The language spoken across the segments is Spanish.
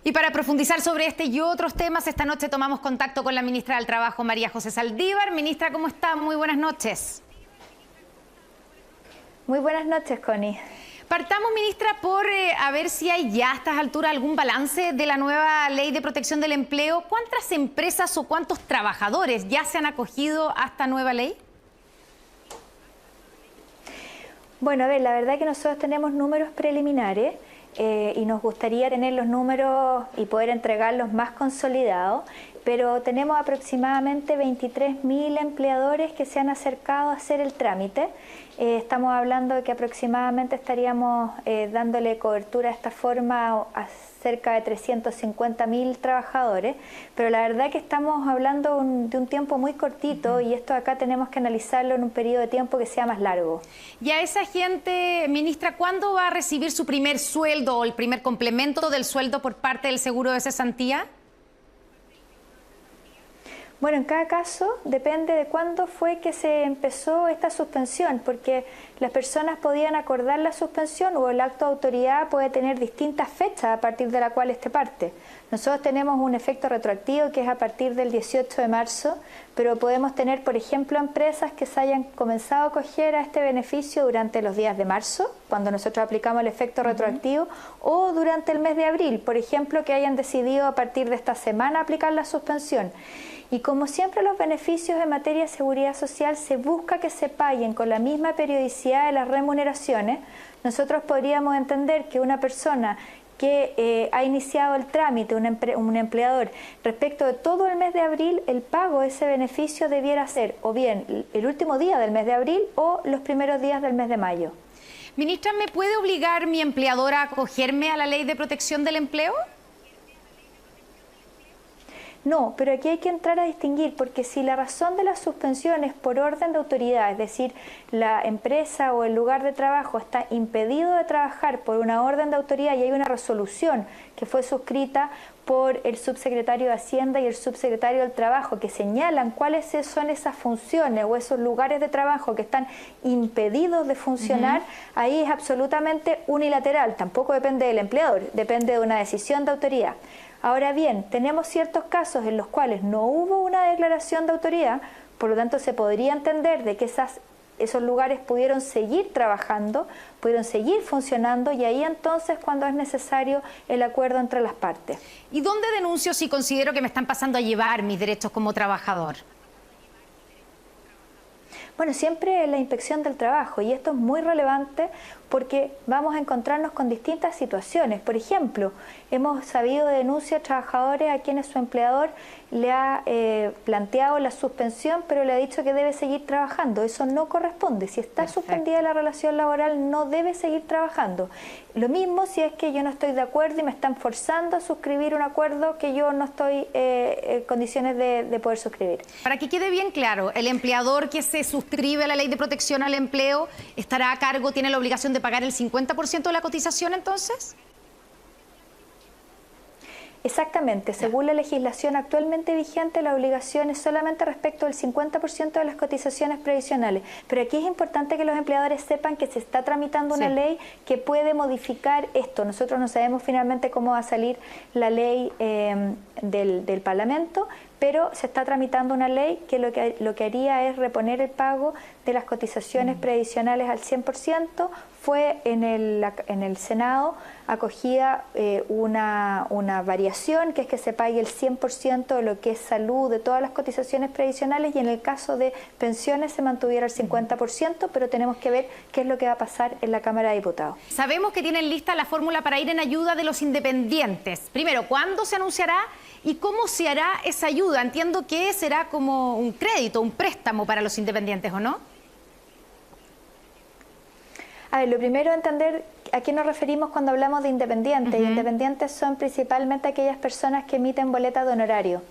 Y para profundizar sobre este y otros temas, esta noche tomamos contacto con la ministra del Trabajo, María José Saldívar. Ministra, ¿cómo está? Muy buenas noches. Muy buenas noches, Connie. Partamos, ministra, por a ver si hay ya a estas alturas algún balance de la nueva Ley de Protección del Empleo. ¿Cuántas empresas o cuántos trabajadores ya se han acogido a esta nueva ley? Bueno, a ver, la verdad que nosotros tenemos números preliminares y nos gustaría tener los números y poder entregarlos más consolidados, pero tenemos aproximadamente 23.000 empleadores que se han acercado a hacer el trámite. Estamos hablando de que aproximadamente estaríamos dándole cobertura de esta forma a cerca de 350.000 trabajadores, pero la verdad que estamos hablando de un tiempo muy cortito y esto acá tenemos que analizarlo en un periodo de tiempo que sea más largo. Y a esa gente, ministra, ¿cuándo va a recibir su primer sueldo o el primer complemento del sueldo por parte del seguro de cesantía? Bueno, en cada caso depende de cuándo fue que se empezó esta suspensión, porque las personas podían acordar la suspensión o el acto de autoridad puede tener distintas fechas a partir de la cual este parte. Nosotros tenemos un efecto retroactivo que es a partir del 18 de marzo, pero podemos tener, por ejemplo, empresas que se hayan comenzado a acoger a este beneficio durante los días de marzo, cuando nosotros aplicamos el efecto retroactivo, o durante el mes de abril, por ejemplo, que hayan decidido a partir de esta semana aplicar la suspensión. Y como siempre los beneficios en materia de seguridad social se busca que se paguen con la misma periodicidad de las remuneraciones, nosotros podríamos entender que una persona que ha iniciado el trámite, un empleador, respecto de todo el mes de abril, el pago de ese beneficio debiera ser o bien el último día del mes de abril o los primeros días del mes de mayo. Ministra, ¿me puede obligar mi empleador a acogerme a la Ley de Protección del Empleo? No, pero aquí hay que entrar a distinguir, porque si la razón de la suspensión es por orden de autoridad, es decir, la empresa o el lugar de trabajo está impedido de trabajar por una orden de autoridad y hay una resolución que fue suscrita por el subsecretario de Hacienda y el subsecretario del Trabajo que señalan cuáles son esas funciones o esos lugares de trabajo que están impedidos de funcionar, ahí es absolutamente unilateral, tampoco depende del empleador, depende de una decisión de autoridad. Ahora bien, tenemos ciertos casos en los cuales no hubo una declaración de autoridad, por lo tanto se podría entender de que esos lugares pudieron seguir trabajando, pudieron seguir funcionando y ahí entonces cuando es necesario el acuerdo entre las partes. ¿Y dónde denuncio si considero que me están pasando a llevar mis derechos como trabajador? Bueno, siempre la inspección del trabajo y esto es muy relevante porque vamos a encontrarnos con distintas situaciones. Por ejemplo, hemos sabido de denuncias de trabajadores a quienes su empleador le ha planteado la suspensión, pero le ha dicho que debe seguir trabajando. Eso no corresponde. Si está suspendida la relación laboral, no debe seguir trabajando. Lo mismo si es que yo no estoy de acuerdo y me están forzando a suscribir un acuerdo que yo no estoy en condiciones de poder suscribir. Para que quede bien claro, el empleador que se suscribe a la Ley de Protección al Empleo estará a cargo, tiene la obligación de pagar el 50% de la cotización, entonces. Exactamente, según la legislación actualmente vigente, la obligación es solamente respecto al 50% de las cotizaciones previsionales. Pero aquí es importante que los empleadores sepan que se está tramitando una ley que puede modificar esto. Nosotros no sabemos finalmente cómo va a salir la ley del Parlamento, pero se está tramitando una ley que lo que haría es reponer el pago de las cotizaciones previsionales al 100%. Fue en el Senado acogida una variación, que es que se pague el 100% de lo que es salud, de todas las cotizaciones previsionales, y en el caso de pensiones se mantuviera el 50%, pero tenemos que ver qué es lo que va a pasar en la Cámara de Diputados. Sabemos que tienen lista la fórmula para ir en ayuda de los independientes. Primero, ¿cuándo se anunciará y cómo se hará esa ayuda? Entiendo que será como un crédito, un préstamo para los independientes, ¿o no? A ver, lo primero es entender a qué nos referimos cuando hablamos de independientes. Independientes son principalmente aquellas personas que emiten boletas de honorario.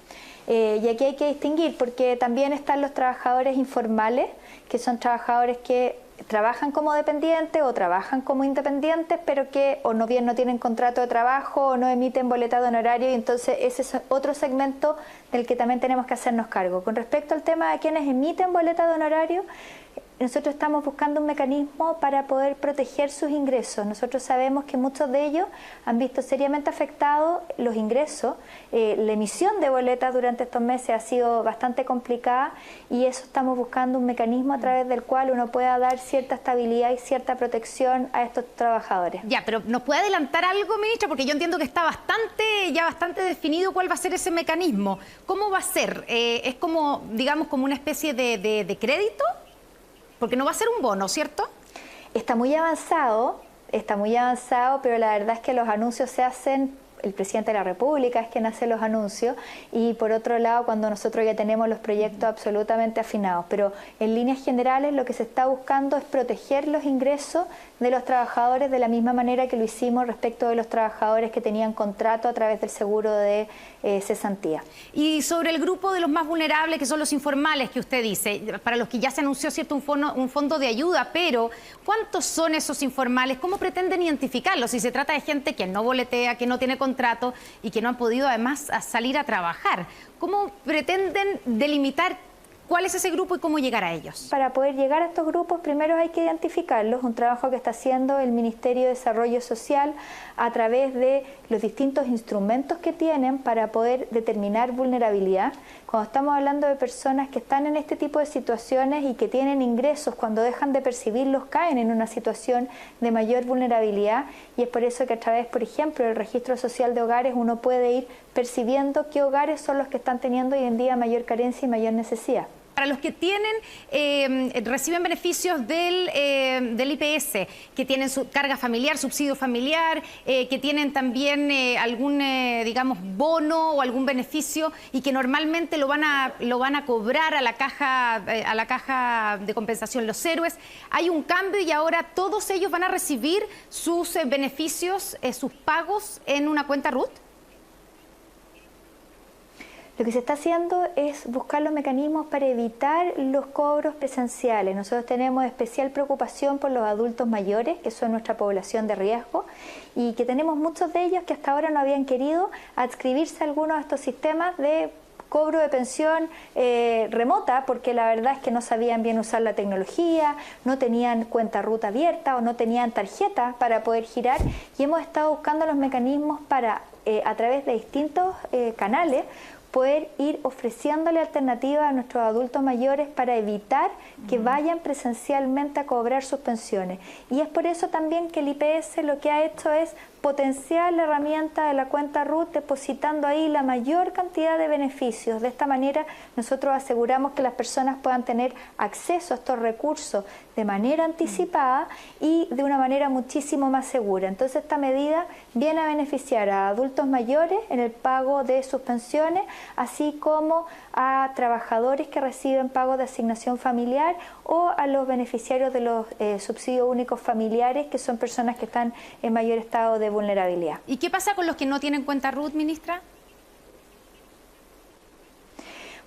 Y aquí hay que distinguir porque también están los trabajadores informales, que son trabajadores que trabajan como dependientes o trabajan como independientes, pero que o no bien no tienen contrato de trabajo o no emiten boleta de honorario, y entonces ese es otro segmento del que también tenemos que hacernos cargo. Con respecto al tema de quienes emiten boleta de honorario, nosotros estamos buscando un mecanismo para poder proteger sus ingresos. Nosotros sabemos que muchos de ellos han visto seriamente afectados los ingresos. La emisión de boletas durante estos meses ha sido bastante complicada y eso estamos buscando un mecanismo a través del cual uno pueda dar cierta estabilidad y cierta protección a estos trabajadores. Ya, pero ¿nos puede adelantar algo, ministra? Porque yo entiendo que está bastante definido cuál va a ser ese mecanismo. ¿Cómo va a ser? ¿Es como, digamos, como una especie de crédito? Porque no va a ser un bono, ¿cierto? Está muy avanzado, pero la verdad es que los anuncios se hacen, el presidente de la República es quien hace los anuncios, y por otro lado cuando nosotros ya tenemos los proyectos absolutamente afinados. Pero en líneas generales lo que se está buscando es proteger los ingresos de los trabajadores de la misma manera que lo hicimos respecto de los trabajadores que tenían contrato a través del seguro de cesantía. Y sobre el grupo de los más vulnerables, que son los informales, que usted dice, para los que ya se anunció cierto un fondo de ayuda, pero ¿cuántos son esos informales? ¿Cómo pretenden identificarlos? Si se trata de gente que no boletea, que no tiene contrato y que no han podido además salir a trabajar. ¿Cómo pretenden delimitar cuál es ese grupo y cómo llegar a ellos? Para poder llegar a estos grupos, primero hay que identificarlos, un trabajo que está haciendo el Ministerio de Desarrollo Social a través de los distintos instrumentos que tienen para poder determinar vulnerabilidad. Cuando estamos hablando de personas que están en este tipo de situaciones y que tienen ingresos, cuando dejan de percibirlos caen en una situación de mayor vulnerabilidad, y es por eso que a través, por ejemplo, del Registro Social de Hogares uno puede ir percibiendo qué hogares son los que están teniendo hoy en día mayor carencia y mayor necesidad. Para los que reciben beneficios del IPS, que tienen su carga familiar, subsidio familiar, que tienen también algún, digamos, bono o algún beneficio y que normalmente lo van a cobrar a la caja de compensación Los Héroes, hay un cambio y ahora todos ellos van a recibir sus beneficios, sus pagos en una cuenta RUT. Lo que se está haciendo es buscar los mecanismos para evitar los cobros presenciales. Nosotros tenemos especial preocupación por los adultos mayores, que son nuestra población de riesgo, y que tenemos muchos de ellos que hasta ahora no habían querido adscribirse a algunos de estos sistemas de cobro de pensión remota, porque la verdad es que no sabían bien usar la tecnología, no tenían cuenta RUT abierta o no tenían tarjeta para poder girar, y hemos estado buscando los mecanismos para, a través de distintos canales, poder ir ofreciéndole alternativas a nuestros adultos mayores para evitar que vayan presencialmente a cobrar sus pensiones. Y es por eso también que el IPS lo que ha hecho es potenciar la herramienta de la cuenta RUT, depositando ahí la mayor cantidad de beneficios. De esta manera nosotros aseguramos que las personas puedan tener acceso a estos recursos de manera anticipada y de una manera muchísimo más segura. Entonces esta medida viene a beneficiar a adultos mayores en el pago de sus pensiones, así como a trabajadores que reciben pagos de asignación familiar o a los beneficiarios de los subsidios únicos familiares, que son personas que están en mayor estado de vulnerabilidad. ¿Y qué pasa con los que no tienen cuenta RUT, ministra?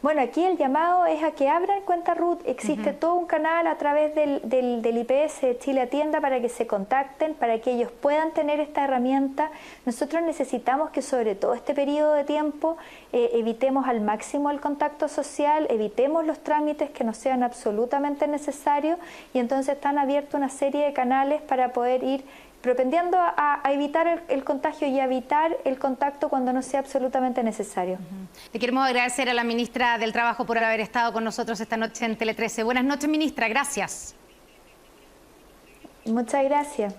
Bueno, aquí el llamado es a que abran cuenta RUT. Existe todo un canal a través del IPS de Chile Atienda para que se contacten, para que ellos puedan tener esta herramienta. Nosotros necesitamos que sobre todo este periodo de tiempo evitemos al máximo el contacto social, evitemos los trámites que no sean absolutamente necesarios, y entonces están abiertos una serie de canales para poder ir propendiendo a evitar el contagio y a evitar el contacto cuando no sea absolutamente necesario. Le queremos agradecer a la ministra del Trabajo por haber estado con nosotros esta noche en Tele 13. Buenas noches, ministra. Gracias. Muchas gracias.